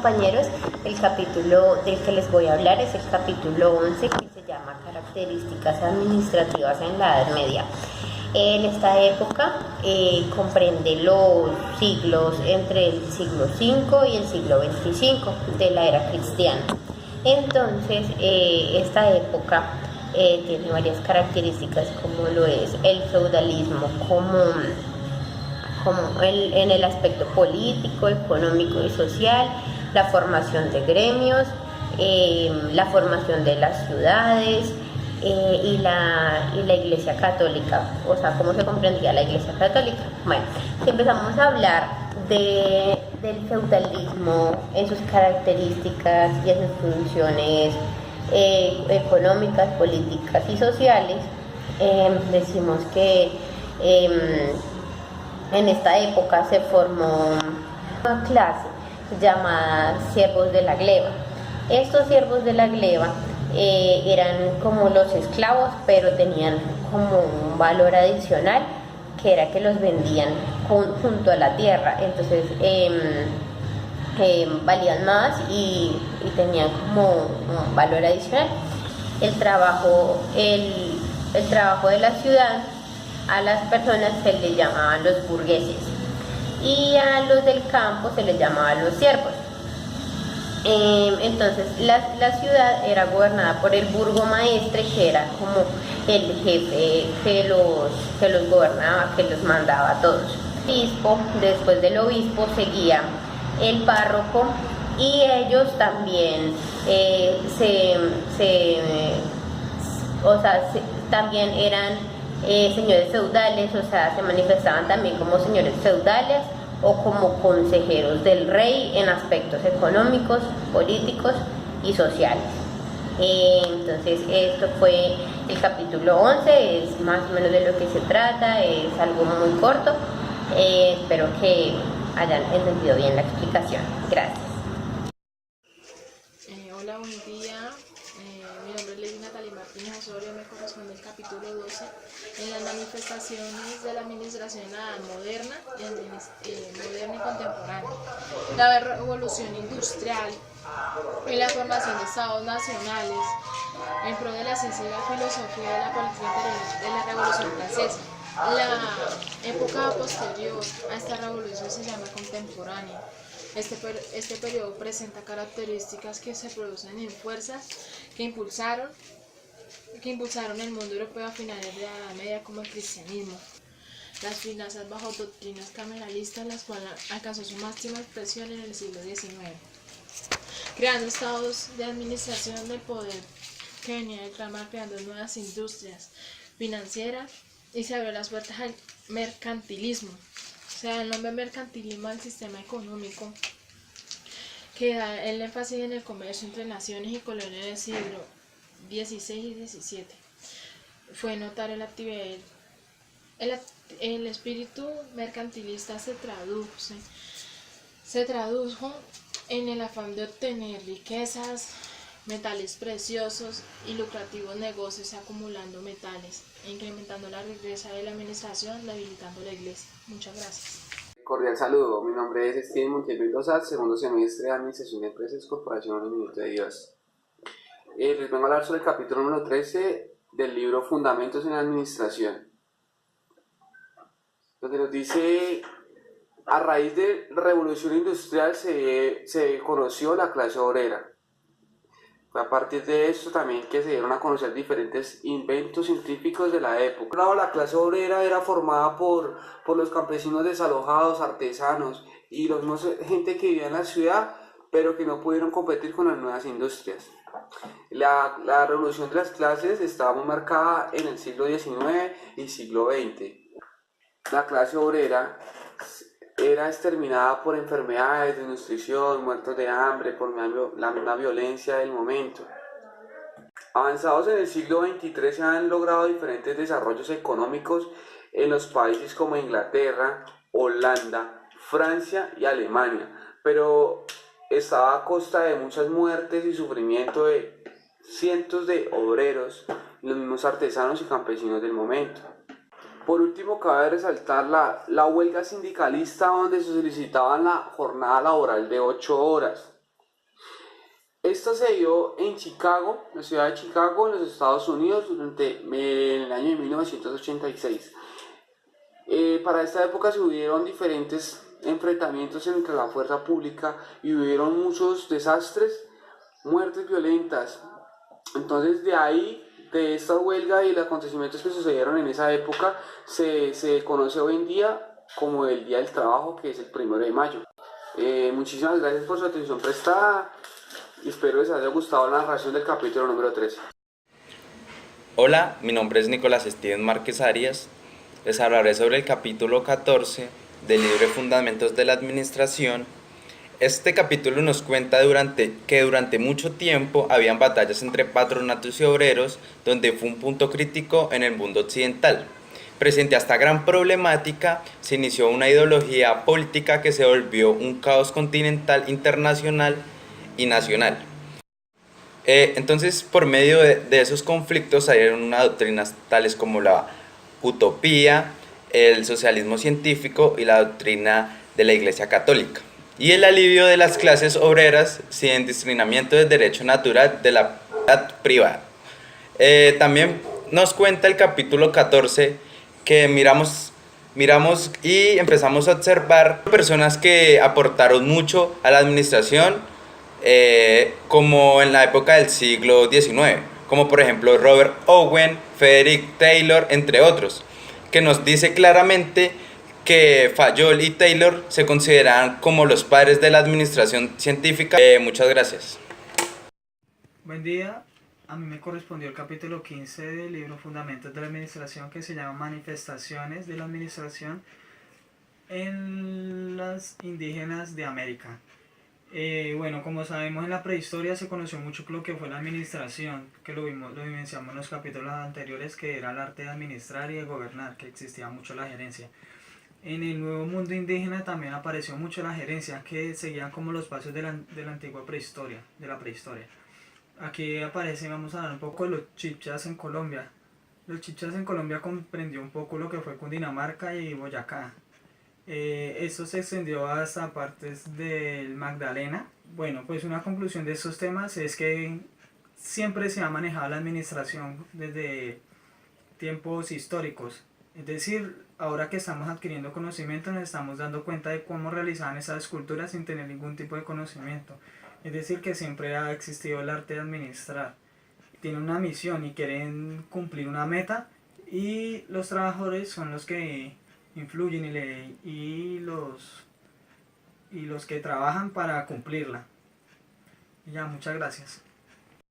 compañeros. El capítulo del que les voy a hablar es el capítulo 11, que se llama Características administrativas en la Edad Media. En esta época comprende los siglos entre el siglo V y el siglo XXV de la era cristiana. Entonces, esta época tiene varias características, como lo es el feudalismo, en el aspecto político, económico y social, la formación de gremios, la formación de las ciudades y la Iglesia Católica. O sea, ¿cómo se comprendía la Iglesia Católica? Bueno, si empezamos a hablar del feudalismo en sus características y en sus funciones económicas, políticas y sociales, decimos que en esta época se formó una clase llamada siervos de la gleba. Estos siervos de la gleba eran como los esclavos, pero tenían como un valor adicional, que era que los vendían junto a la tierra. Entonces valían más y tenían como un valor adicional. El trabajo de la ciudad, a las personas se les llamaban los burgueses y a los del campo se les llamaban los siervos. Entonces la ciudad era gobernada por el burgomaestre, que era como el jefe que los gobernaba, que los mandaba a todos. Obispo, después del obispo seguía el párroco, y ellos también también eran señores feudales, o sea, se manifestaban también como señores feudales o como consejeros del rey en aspectos económicos, políticos y sociales. Entonces esto fue el capítulo 11, es más o menos de lo que se trata, es algo muy corto. Espero que hayan entendido bien la explicación. Gracias. Hola, buen día. Mi nombre es Lady Natalie Martínez Osorio, me corresponde el capítulo 12 en las manifestaciones de la administración moderna y contemporánea, la revolución industrial y la formación de estados nacionales en pro de la ciencia y la filosofía de la política interior de la Revolución Francesa. La época posterior a esta revolución se llama contemporánea. Este periodo presenta características que se producen en fuerzas que impulsaron el mundo europeo a finales de la Edad Media, como el cristianismo, las finanzas bajo doctrinas cameralistas, las cuales alcanzó su máxima expresión en el siglo XIX, creando estados de administración del poder que venía del tramar, creando nuevas industrias financieras, y se abrió las puertas al mercantilismo. O sea, el nombre mercantilismo al sistema económico que da el énfasis en el comercio entre naciones y colonias del siglo XVI y XVII. Fue notar la actividad. El espíritu mercantilista se tradujo en el afán de obtener riquezas, metales preciosos y lucrativos negocios, acumulando metales e incrementando la riqueza de la administración, debilitando la iglesia. Muchas gracias. Cordial saludo, mi nombre es Steven Montiel Mendoza, segundo semestre de Administración de Empresas, Corporación Un Minuto de Dios. Les vengo a hablar sobre el capítulo número 13 del libro Fundamentos en la Administración, donde nos dice: a raíz de la revolución industrial se conoció la clase obrera. A partir de esto también que se dieron a conocer diferentes inventos científicos de la época. Por un lado, la clase obrera era formada por los campesinos desalojados, artesanos y gente que vivía en la ciudad, pero que no pudieron competir con las nuevas industrias. La revolución de las clases estaba muy marcada en el siglo XIX y siglo XX. La clase obrera era exterminada por enfermedades, desnutrición, muertos de hambre, por la misma violencia del momento. Avanzados en el siglo XXIII se han logrado diferentes desarrollos económicos en los países como Inglaterra, Holanda, Francia y Alemania, pero estaba a costa de muchas muertes y sufrimiento de cientos de obreros, los mismos artesanos y campesinos del momento. Por último, cabe resaltar la huelga sindicalista, donde se solicitaba la jornada laboral de 8 horas. Esta se dio en Chicago, en la ciudad de Chicago, en los Estados Unidos, durante el año de 1986. Para esta época se hubieron diferentes enfrentamientos entre la fuerza pública y hubieron muchos desastres, muertes violentas. Entonces de ahí, de esta huelga y los acontecimientos que sucedieron en esa época, se conoce hoy en día como el Día del Trabajo, que es el 1 de mayo. Muchísimas gracias por su atención prestada y espero les haya gustado la narración del capítulo número 13. Hola, mi nombre es Nicolás Steven Márquez Arias. Les hablaré sobre el capítulo 14 del libro Fundamentos de la Administración. Este capítulo nos cuenta que durante mucho tiempo habían batallas entre patronatos y obreros, donde fue un punto crítico en el mundo occidental. Presente a esta gran problemática, se inició una ideología política que se volvió un caos continental, internacional y nacional. Entonces, por medio de esos conflictos salieron unas doctrinas tales como la utopía, el socialismo científico y la doctrina de la Iglesia Católica. Y el alivio de las clases obreras sin disciplinamiento del derecho natural de la propiedad privada. También nos cuenta el capítulo 14 que miramos y empezamos a observar personas que aportaron mucho a la administración, como en la época del siglo XIX, como por ejemplo Robert Owen, Frederick Taylor, entre otros, que nos dice claramente que Fayol y Taylor se consideran como los padres de la administración científica. Muchas gracias. Buen día, a mí me correspondió el capítulo 15 del libro Fundamentos de la Administración, que se llama Manifestaciones de la Administración en las indígenas de América. Bueno, como sabemos, en la prehistoria se conoció mucho lo que fue la administración, que lo vivenciamos en los capítulos anteriores, que era el arte de administrar y de gobernar, que existía mucho la gerencia. En el nuevo mundo indígena también apareció mucho la gerencia, que seguían como los pasos de la antigua prehistoria, de la prehistoria. Aquí aparece, vamos a hablar un poco de los chipchas en Colombia. Los chipchas en Colombia comprendió un poco lo que fue Cundinamarca y Boyacá. Esto se extendió hasta partes del Magdalena. Bueno, pues una conclusión de estos temas es que siempre se ha manejado la administración desde tiempos históricos. Es decir, ahora que estamos adquiriendo conocimiento nos estamos dando cuenta de cómo realizaban esas esculturas sin tener ningún tipo de conocimiento. Es decir, que siempre ha existido el arte de administrar. Tienen una misión y quieren cumplir una meta, y los trabajadores son los que influyen y los que trabajan para cumplirla. Y ya, muchas gracias.